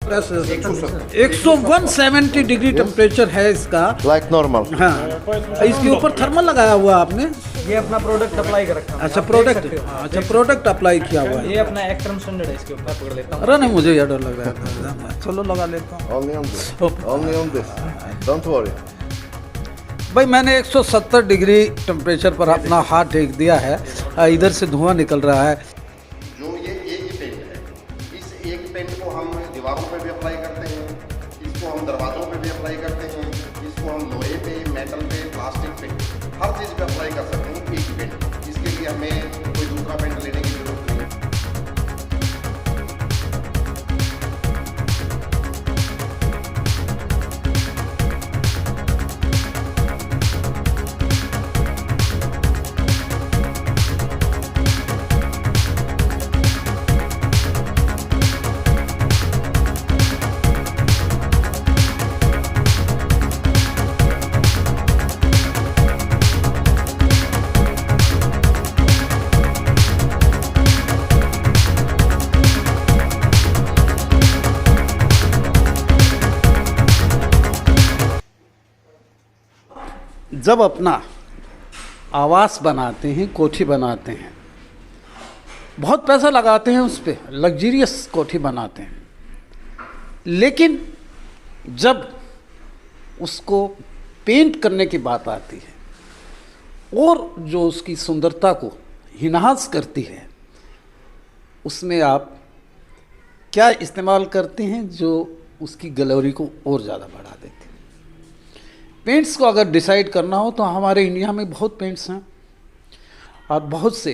Press 170 degree temperature है इसका, Like normal. हाँ। इसके ऊपर थर्मल लगाया हुआ आपने? ये अपना प्रोडक्ट अप्लाई कर रखा है। अच्छा प्रोडक्ट अप्लाई किया हुआ है। ये अपना एक्टर्म स्टैंडर्ड है, इसके ऊपर पकड़ लेता हूँ। अरे नहीं, मुझे ये डर लग रहा है, चलो लगा लेता हूँ। Only on this. Only on this. Don't worry. भाई मैंने 170 डिग्री टेम्परेचर पर अपना हाथ टेक दिया है, इधर से धुआं निकल रहा है। जो ये एक ही पेंट है, इस एक पेंट को हम दीवारों पे भी अप्लाई करते हैं, इसको हम दरवाजों पे भी अप्लाई करते हैं, इसको हम लोहे पे, मेटल पे, प्लास्टिक पे, हर चीज़ पे अप्लाई कर सकते हैं एक ही पेंट। इसके लिए हमें कोई दूसरा पेंट लेने की जरूरत नहीं है। जब अपना आवास बनाते हैं, कोठी बनाते हैं, बहुत पैसा लगाते हैं उस पर, लग्जरियस कोठी बनाते हैं, लेकिन जब उसको पेंट करने की बात आती है और जो उसकी सुंदरता को हिनाज करती है, उसमें आप क्या इस्तेमाल करते हैं जो उसकी ग्लोरी को और ज़्यादा बढ़ा देते हैं। पेंट्स को अगर डिसाइड करना हो तो हमारे इंडिया में बहुत पेंट्स हैं और बहुत से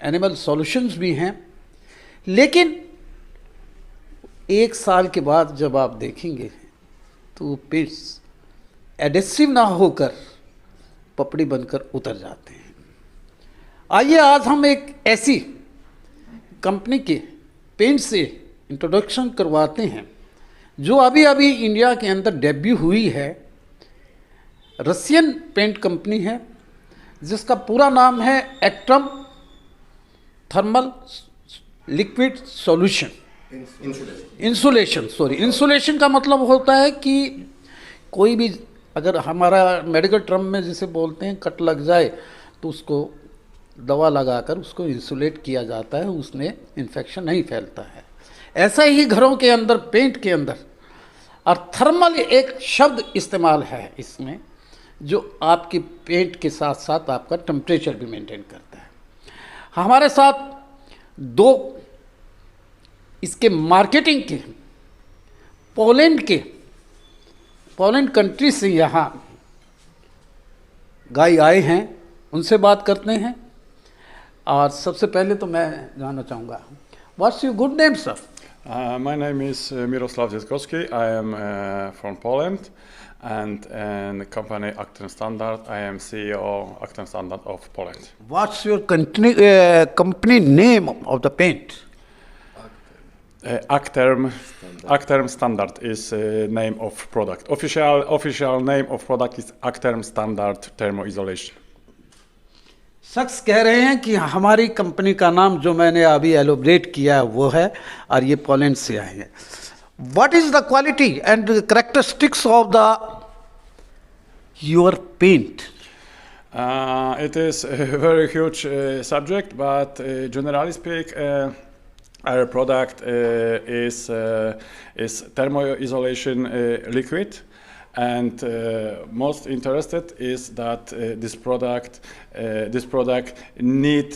एनिमल सॉल्यूशंस भी हैं, लेकिन एक साल के बाद जब आप देखेंगे तो पेंट्स एडेसिव ना होकर पपड़ी बनकर उतर जाते हैं। आइए आज हम एक ऐसी कंपनी के पेंट से इंट्रोडक्शन करवाते हैं जो अभी अभी इंडिया के अंदर डेब्यू हुई है। रशियन पेंट कंपनी है जिसका पूरा नाम है एक्टर्म थर्मल लिक्विड सॉल्यूशन इंसुलेशन का मतलब होता है कि कोई भी अगर हमारा मेडिकल टर्म में जिसे बोलते हैं कट लग जाए तो उसको दवा लगाकर उसको इंसुलेट किया जाता है, उसमें इन्फेक्शन नहीं फैलता है। ऐसा ही घरों के अंदर पेंट के अंदर और थर्मल एक शब्द इस्तेमाल है इसमें, जो आपके पेंट के साथ साथ आपका टेम्परेचर भी मेंटेन करता है। हमारे साथ दो इसके मार्केटिंग के पोलैंड कंट्री से यहाँ गाय आए हैं, उनसे बात करते हैं। और सबसे पहले तो मैं जानना चाहूँगा, what's your good name sir? My name is Miroslav Zyskowski. I am from Poland and in the company Acterm Standard. I am CEO Acterm Standard of Poland. What's your company name of the paint? Acterm Standard is name of product. Official name of product is Acterm Standard Thermo-Isolation. शख्स कह रहे हैं कि हमारी company का नाम जो मैंने अभी एलोबरेट किया है वो है, और ये पोलैंड से आए हैं। What is the quality and characteristics of the your paint? It is a very huge subject, but generally speaking, our product is thermo-isolation liquid. And most interested is that this product need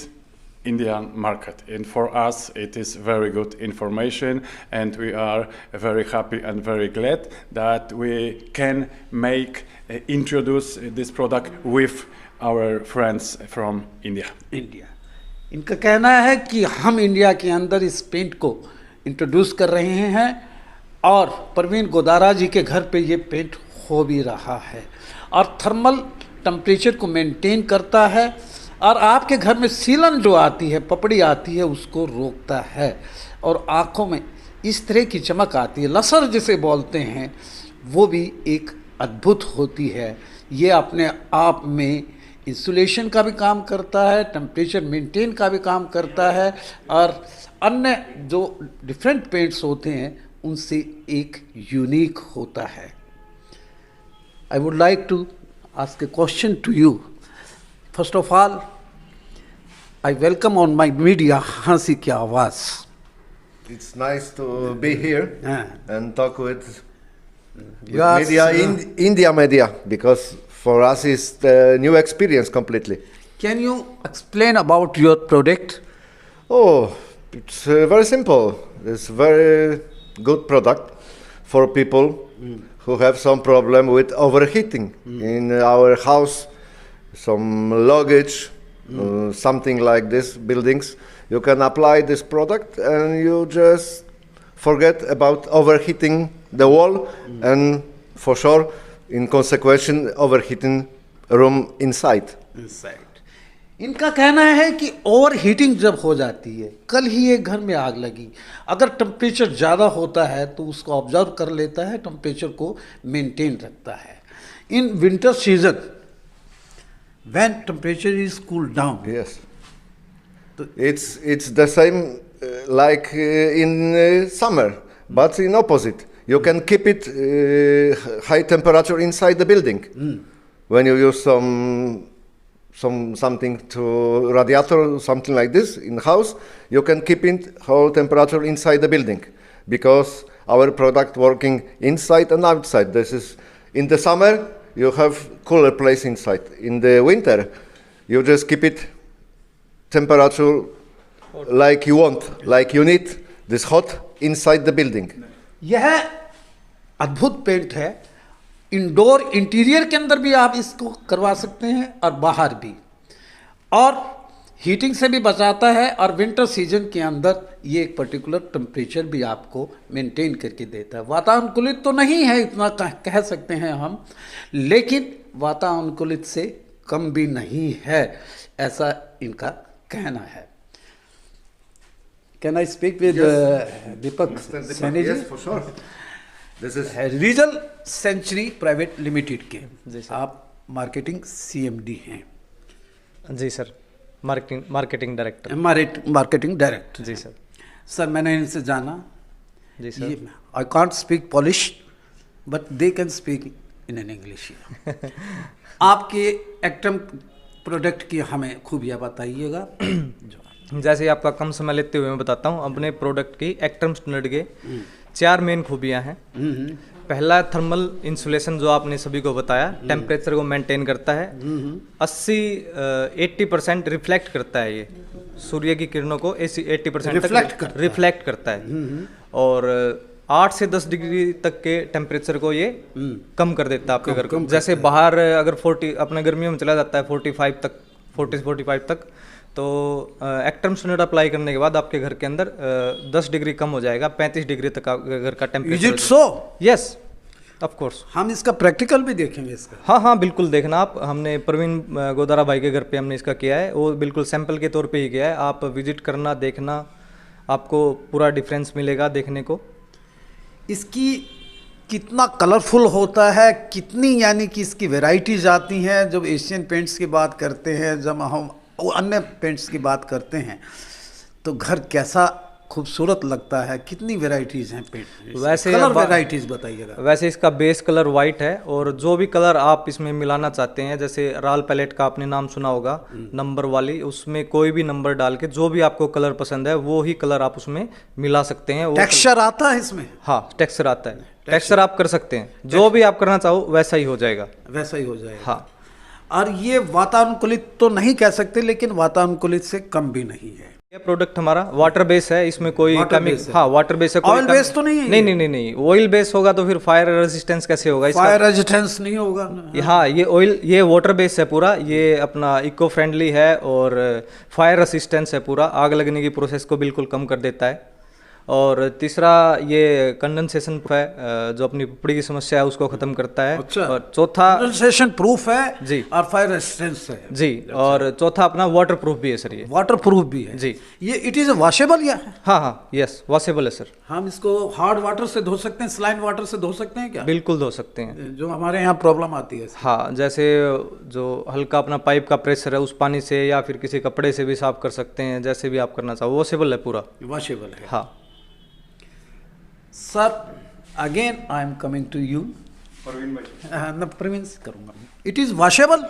Indian market, and for us it is very good information, and we are very happy and very glad that we can introduce this product with our friends from India. इनका कहना है कि हम India के अंदर इस paint को introduce कर रहे हैं और प्रवीण गोदारा जी के घर पे ये पेंट हो भी रहा है और थर्मल टेम्परेचर को मेंटेन करता है और आपके घर में सीलन जो आती है, पपड़ी आती है, उसको रोकता है और आँखों में इस तरह की चमक आती है, लसर जिसे बोलते हैं, वो भी एक अद्भुत होती है। ये अपने आप में इंसुलेशन का भी काम करता है, टेम्परेचर मेंटेन का भी काम करता है और अन्य जो डिफरेंट पेंट्स होते हैं उनसे एक यूनिक होता है। I would like to ask a question to you. First of all, I welcome on my media हंसी की आवाज़। It's nice to be here and talk with Yes, media, India media, because for us it's the new experience completely. Can you explain about your product? Oh, it's very simple. It's very good product for people who have some problem with overheating in our house, some luggage, something like this, buildings. You can apply this product and you just forget about overheating the wall and for sure in consequence overheating room inside. इनका कहना है कि over heating जब हो जाती है, कल ही एक घर में आग लगी, अगर टेम्परेचर ज़्यादा होता है तो उसको ऑब्जर्व कर लेता है, टेम्परेचर को मेंटेन रखता है। In winter season when temperature is cool down, Yes. It's the same like in summer, but in opposite. You can keep it high temperature inside the building. When you use something to radiator, something like this in house, you can keep it whole temperature inside the building because our product working inside and outside. This is in the summer you have cooler place inside. In the winter you just keep it temperature like you want, like you need this hot inside the building. यह अद्भुत paint है। Indoor interior के अंदर भी आप इसको करवा सकते हैं और बाहर भी, और हीटिंग से भी बचाता है, और विंटर सीजन के अंदर ये एक पर्टिकुलर टेम्परेचर भी आपको मेंटेन करके देता है। वातानुकूलित तो नहीं है, इतना कह सकते हैं हम, लेकिन वातानुकूलित से कम भी नहीं है, ऐसा इनका कहना है। Can I speak with Deepak Saini ji? Yes, for sure. This is Regal century private limited के आप मार्केटिंग CMD हैं। जी sir, marketing director. Marketing director. जी सर। सर, मैंने इनसे जाना, जी sir. I can't speak Polish but they can speak in an English. आपके एक्टम प्रोडक्ट की हमें खूबियाँ बताइएगा। जैसे आपका कम समय लेते हुए मैं बताता हूँ अपने प्रोडक्ट की एक्टम स्टैंडर्ड के 4 मेन खूबियाँ हैं। पहला थर्मल इंसुलेशन, जो आपने सभी को बताया, टेम्परेचर को मेंटेन करता है। 80% रिफ्लेक्ट करता है, ये सूर्य की किरणों को 80% तक रिफ्लेक्ट करता है, और 8 से 10 डिग्री तक के टेम्परेचर को ये कम कर देता है आपके घर को। जैसे बाहर अगर 40 अपने गर्मियों में चला जाता है 45 तक, 40 से 45 तक, तो एक्टम स्टैंडर्ड अप्लाई करने के बाद आपके घर के अंदर 10 डिग्री कम हो जाएगा, 35 डिग्री तक घर का temperature. Is it so? Yes, of course. हम इसका प्रैक्टिकल भी देखेंगे इसका। हाँ हाँ, बिल्कुल देखना आप। हमने प्रवीण गोदारा भाई के घर पे हमने इसका किया है, वो बिल्कुल सैंपल के तौर पे ही किया है। आप विजिट करना, देखना, आपको पूरा डिफरेंस मिलेगा देखने को। इसकी कितना कलरफुल होता है, कितनी यानी कि इसकी वेराइटीज आती हैं। जब एशियन पेंट्स की बात करते हैं, जब हम अन्य पेंट्स की बात करते हैं, तो घर कैसा खूबसूरत लगता है। कितनी वेराइटीज़ हैं पेंट? वैसे कलर वेराइटीज़ बताइएगा। वैसे इसका बेस कलर वाइट है, और जो भी कलर आप इसमें मिलाना चाहते हैं, जैसे राल पैलेट का आपने नाम सुना होगा, नंबर वाली, उसमें कोई भी नंबर डाल के जो भी आपको कलर पसंद है वो ही कलर आप उसमें मिला सकते हैं। टेक्सचर आता है इसमें? हाँ, टेक्सचर आता है। टेक्सचर आप कर सकते हैं, जो भी आप करना चाहो वैसा ही हो जाएगा। वैसा ही हो जाएगा। हाँ। और ये वातानुकूलित तो नहीं कह सकते, लेकिन वातानुकूलित से कम भी नहीं है। ये प्रोडक्ट हमारा वाटर बेस है, इसमें कोई हाँ, वाटर बेस है। ऑयल बेस तो नहीं है? नहीं, ऑयल बेस होगा तो फिर फायर रेजिस्टेंस कैसे होगा? फायर रेजिस्टेंस नहीं होगा। हाँ, ये वाटर बेस है पूरा, ये अपना इको फ्रेंडली है, और फायर रेजिस्टेंस है पूरा, आग लगने की प्रोसेस को बिल्कुल कम कर देता है। और तीसरा ये कंडेंसेशन प्रूफ है, जो अपनी पुपड़ी की समस्या है उसको खत्म करता है। अच्छा। और चौथा कंडेंसेशन प्रूफ है जी, और फायर रेजिस्टेंस है जी। और चौथा अपना वाटर प्रूफ भी है सर। ये वाटर प्रूफ भी है जी। ये इट इज वॉशेबल या? हाँ, यस, वॉशेबल है सर। हम इसको हार्ड वाटर से धो सकते हैं, सलाइन वाटर से धो सकते हैं क्या? बिल्कुल धो सकते हैं, जो हमारे यहाँ प्रॉब्लम आती है। हाँ, जैसे जो हल्का अपना पाइप का प्रेशर है उस पानी से, या फिर किसी कपड़े से भी साफ कर सकते हैं, जैसे भी आप करना चाहो, वॉशेबल है पूरा। वॉशेबल है। हाँ। हम इसको हार्ड वाटर से धो सकते हैं, सलाइन वाटर से धो सकते हैं क्या? बिल्कुल धो सकते हैं। Sir again I am coming to you Praveen से करूँगा. It is washable.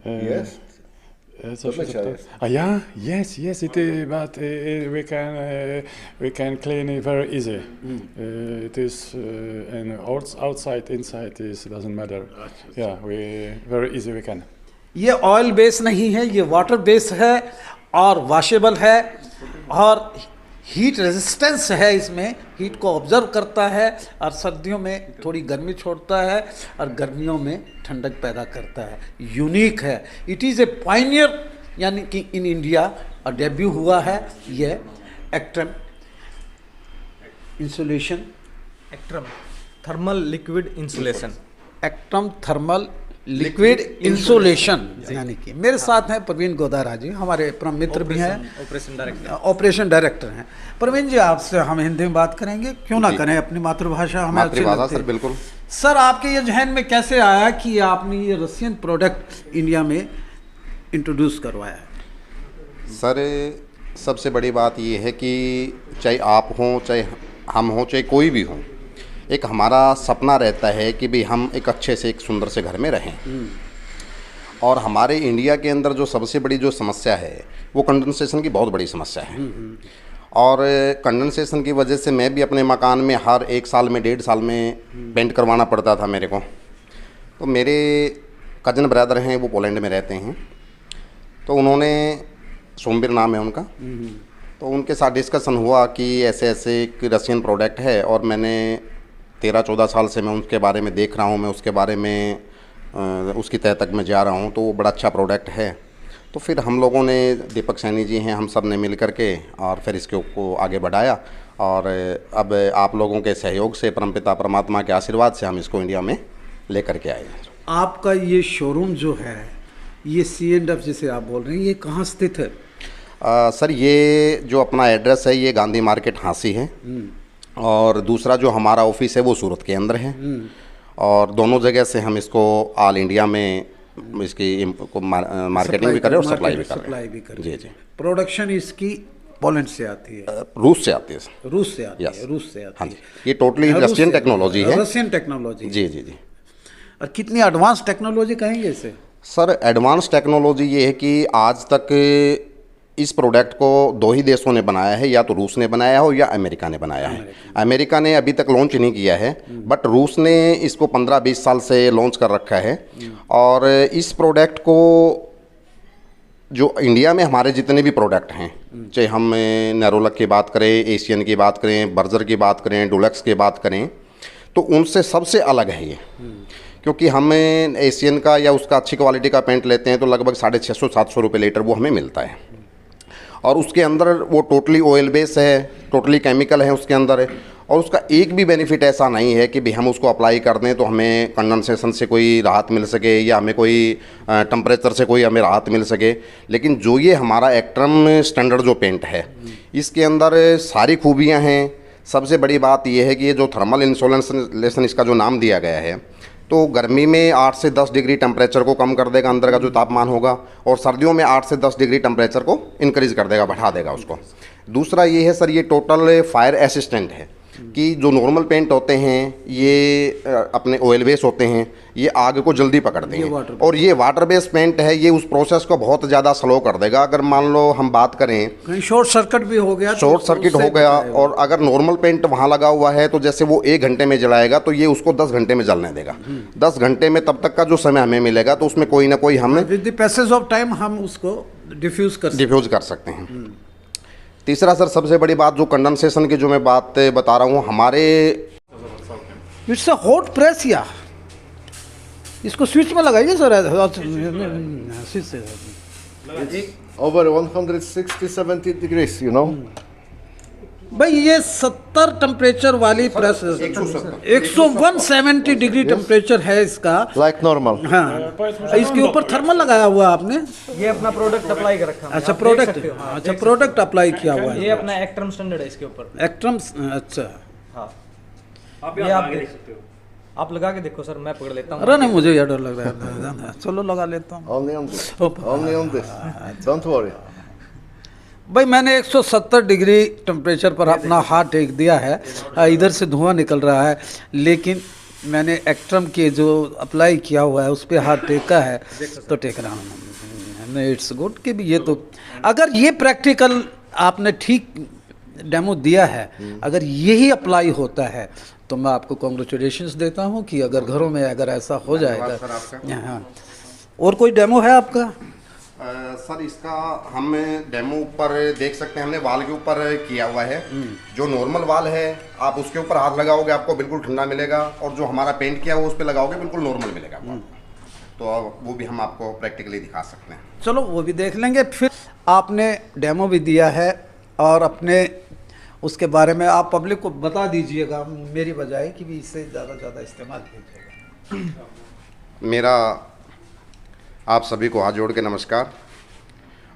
Yes. Yeah, yes, it is, but we can clean it very easy. It is and outside, inside, it doesn't matter. Yeah, we very easy we can. ये oil base नहीं है, ये water base है और washable है और heat resistance है. इसमें हीट को ऑब्जर्व करता है और सर्दियों में थोड़ी गर्मी छोड़ता है और गर्मियों में ठंडक पैदा करता है. यूनिक है. इट इज़ ए पायनियर, यानी कि इन इंडिया और डेब्यू हुआ है ये एक्ट्रम इंसुलेशन. एक्ट्रम थर्मल लिक्विड इंसुलेशन. एक्ट्रम थर्मल लिक्विड इंसुलेशन. यानी कि मेरे साथ हैं प्रवीण गोदारा जी, हमारे परम मित्र भी हैं, ऑपरेशन डायरेक्टर हैं. प्रवीण जी, आपसे हम हिंदी में बात करेंगे, क्यों ना करें, अपनी मातृभाषा हमें अच्छी लगती है. सर बिल्कुल. सर आपके ये जहन में कैसे आया कि आपने ये रशियन प्रोडक्ट इंडिया में इंट्रोड्यूस करवाया है? सर सबसे बड़ी बात ये है कि चाहे आप हों, चाहे हम हों, चाहे कोई भी हो, एक हमारा सपना रहता है कि भाई हम एक अच्छे से एक सुंदर से घर में रहें. और हमारे इंडिया के अंदर जो सबसे बड़ी जो समस्या है वो कंडेंसेशन की बहुत बड़ी समस्या है. और कंडेंसेशन की वजह से मैं भी अपने मकान में हर 1 साल में 1.5 साल में पेंट करवाना पड़ता था मेरे को. तो मेरे कज़न ब्रदर हैं, वो पोलैंड में रहते हैं, तो उन्होंने, सोमवीर नाम है उनका, तो उनके साथ डिस्कशन हुआ कि ऐसे ऐसे एक रशियन प्रोडक्ट है और मैंने 13-14 साल से मैं उसके बारे में देख रहा हूँ, मैं उसके बारे में उसकी तह तक मैं जा रहा हूँ, तो वो बड़ा अच्छा प्रोडक्ट है. तो फिर हम लोगों ने, दीपक सैनी जी हैं, हम सब ने मिल करके और फिर इसके को आगे बढ़ाया. और अब आप लोगों के सहयोग से, परमपिता परमात्मा के आशीर्वाद से हम इसको इंडिया में लेकर के आए. आपका ये शोरूम जो है, ये C&F जिसे आप बोल रहे हैं, ये कहाँ स्थित है? सर ये जो अपना एड्रेस है ये गांधी मार्केट हांसी है, और दूसरा जो हमारा ऑफिस है वो सूरत के अंदर है. और दोनों जगह से हम इसको ऑल इंडिया में इसकी मार्केटिंग भी कर रहे हैं और सप्लाई भी कर रहे हैं. जी. प्रोडक्शन इसकी पोलैंड से आती है? रूस से आती है. रूस से आती है. हाँ जी. ये टोटली रशियन टेक्नोलॉजी है. Russian technology. जी. और कितनी एडवांस टेक्नोलॉजी कहेंगे इसे? सर एडवांस टेक्नोलॉजी ये है कि आज तक इस प्रोडक्ट को 2 ही देशों ने बनाया है, या तो रूस ने बनाया हो या अमेरिका ने बनाया है. अमेरिका ने अभी तक लॉन्च नहीं किया है, बट रूस ने इसको 15-20 साल से लॉन्च कर रखा है. और इस प्रोडक्ट को जो इंडिया में हमारे जितने भी प्रोडक्ट हैं, चाहे हम नेरोलक की बात करें, एशियन की बात करें, बर्जर की बात करें, डुलक्स की बात करें, तो उनसे सबसे अलग है ये. क्योंकि हम एशियन का या उसका अच्छी क्वालिटी का पेंट लेते हैं तो लगभग 650-700 रुपये लीटर वो हमें मिलता है. और उसके अंदर वो टोटली ऑयल बेस है, टोटली केमिकल है उसके अंदर है. और उसका एक भी बेनिफिट ऐसा नहीं है कि भाई हम उसको अप्लाई कर दें तो हमें कंडेंसेशन से कोई राहत मिल सके या हमें कोई टेम्परेचर से कोई हमें राहत मिल सके. लेकिन जो ये हमारा एक्ट्रम स्टैंडर्ड जो पेंट है, इसके अंदर सारी खूबियाँ हैं. सबसे बड़ी बात यह है कि ये जो थर्मल इंसुलेशन इसका जो नाम दिया गया है, तो गर्मी में 8 से 10 डिग्री टेम्परेचर को कम कर देगा, अंदर का जो तापमान होगा, और सर्दियों में 8 से 10 डिग्री टेम्परेचर को इंक्रीज कर देगा, बढ़ा देगा उसको. दूसरा ये है सर, ये टोटल फायर असिस्टेंट है कि जो नॉर्मल पेंट होते हैं ये अपने ऑयल बेस होते हैं, ये आग को जल्दी पकड़ देंगे. और ये वाटर बेस पेंट है, ये उस प्रोसेस को बहुत ज़्यादा स्लो कर देगा. अगर मान लो हम बात करें, कहीं शॉर्ट सर्किट भी हो गया, शॉर्ट सर्किट हो गया, और अगर नॉर्मल पेंट वहाँ लगा हुआ है तो जैसे वो 1 घंटे में जलाएगा तो ये उसको 10 घंटे में जलने देगा. 10 घंटे में तब तक का जो समय हमें मिलेगा तो उसमें कोई ना कोई हम with the passage of time हम उसको डिफ्यूज कर सकते हैं. तीसरा सर सबसे बड़ी बात जो कंडेंसेशन की जो मैं बात बता रहा हूँ, हमारे इट्स अ हॉट प्रेस, या इसको स्विच में लगाइए सर. स्विच से Over 160-170 degrees, you know. भाई ये 70 टेम्परेचर वाली प्रेस, 170 डिग्री टेम्परेचर है इसका. Like normal. हाँ, इसके ऊपर थर्मल लगाया हुआ आपने? ये अपना प्रोडक्ट अप्लाई कर रखा है. अच्छा प्रोडक्ट अप्लाई किया हुआ है. ये अपना एक्ट्रम स्टैंडर्ड है इसके ऊपर. एक्ट्रम, अच्छा. हाँ, ये आप देख सकते हो. आप लगा के देखो सर, मैं पकड़ लेता हूँ. अरे नहीं, मुझे ये डर लग रहा है. चलो लगा लेता हूँ. Only on this. Only on this. Don't worry. भाई मैंने 170 डिग्री टेम्परेचर पर अपना हाथ टेक दिया है, इधर से धुआं निकल रहा है, लेकिन मैंने एक्ट्रम के जो अप्लाई किया हुआ है उस पर हाथ टेका है तो टेक रहा हूँ। इट्स गुड कि भी ये तो अगर ये प्रैक्टिकल आपने ठीक डेमो दिया है, अगर यही अप्लाई होता है तो मैं आपको कॉन्ग्रेचुलेशंस देता हूँ कि अगर घरों में अगर ऐसा हो जाएगा। हाँ, और कोई डेमो है आपका? सर इसका हम डेमो ऊपर देख सकते हैं, हमने वाल के ऊपर किया हुआ है। जो नॉर्मल वाल है आप उसके ऊपर हाथ लगाओगे आपको बिल्कुल ठंडा मिलेगा, और जो हमारा पेंट किया हुआ उस पर लगाओगे बिल्कुल नॉर्मल मिलेगा आपको। तो वो भी हम आपको प्रैक्टिकली दिखा सकते हैं। चलो वो भी देख लेंगे। फिर आपने डेमो भी दिया है और अपने उसके बारे में आप पब्लिक को बता दीजिएगा मेरी बजाय कि भी इससे ज़्यादा इस्तेमाल कीजिएगा। मेरा आप सभी को हाथ जोड़ के नमस्कार।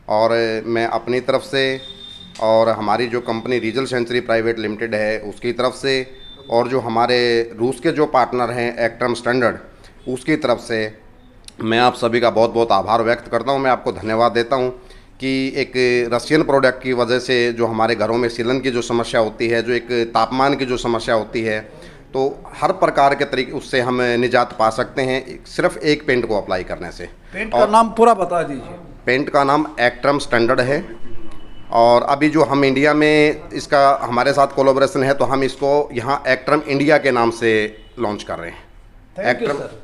और मैं अपनी तरफ से और हमारी जो company Regal century private Limited है उसकी तरफ से, और जो हमारे रूस के जो पार्टनर हैं एक्ट्रम स्टैंडर्ड, उसकी तरफ से मैं आप सभी का बहुत बहुत आभार व्यक्त करता हूं। मैं आपको धन्यवाद देता हूं कि एक रशियन प्रोडक्ट की वजह से जो हमारे घरों में सीलन की जो समस्या होती है, जो एक तापमान की जो समस्या होती है, तो हर प्रकार के तरीके उससे हम निजात पा सकते हैं सिर्फ एक पेंट को अप्लाई करने से। पेंट का नाम पूरा बता दीजिए। पेंट का नाम एक्ट्रम स्टैंडर्ड है, और अभी जो हम इंडिया में इसका हमारे साथ कोलैबोरेशन है तो हम इसको यहाँ एक्ट्रम इंडिया के नाम से लॉन्च कर रहे हैं। Thank you sir.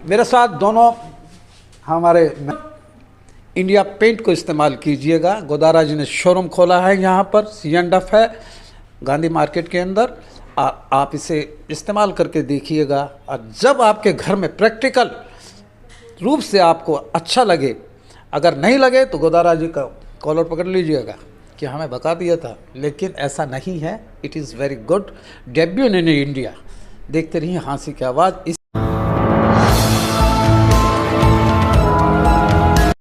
मेरे साथ दोनों हमारे इंडिया पेंट को इस्तेमाल कीजिएगा। गोदारा जी ने शोरूम खोला है यहाँ पर, C&F है गांधी मार्केट के अंदर। आप इसे इस्तेमाल करके देखिएगा, और जब आपके घर में प्रैक्टिकल रूप से आपको अच्छा लगे, अगर नहीं लगे तो गोदारा जी का कॉलर पकड़ लीजिएगा कि हमें बता दिया था, लेकिन ऐसा नहीं है। It is very good debut in India. देखते रहिए हाँसी की आवाज़।